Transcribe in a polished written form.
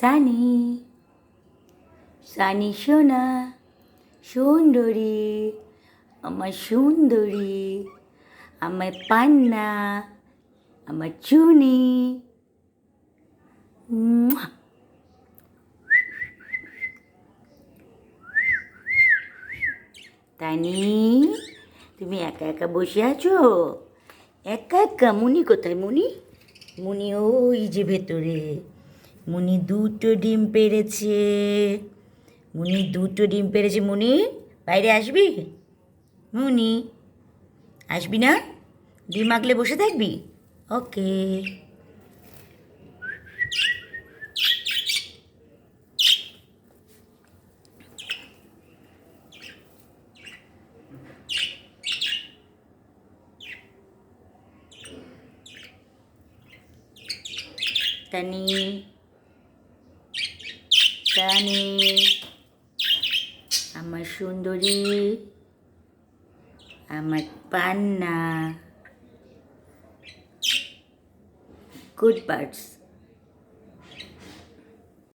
সানি, সানি সোনা, সুন্দরী, আমার সুন্দরী, আমার পান্না, আমার চুনি। মুয়া। তানি, তুমি একা একা বসে আছো? একা একা? মুনি কোথায় মুনি? মুনি ওই যে ভেতরে। মুনি দুটো ডিম পেড়েছে। মুনি দুটো ডিম পেড়েছে। মুনি বাইরে আসবি? মুনি আসবি না? ডিম আগলে বসে থাকবি? ওকে। তানি, তানি, আমার সুন্দরী, আমার পান্না, গুড বার্ডস।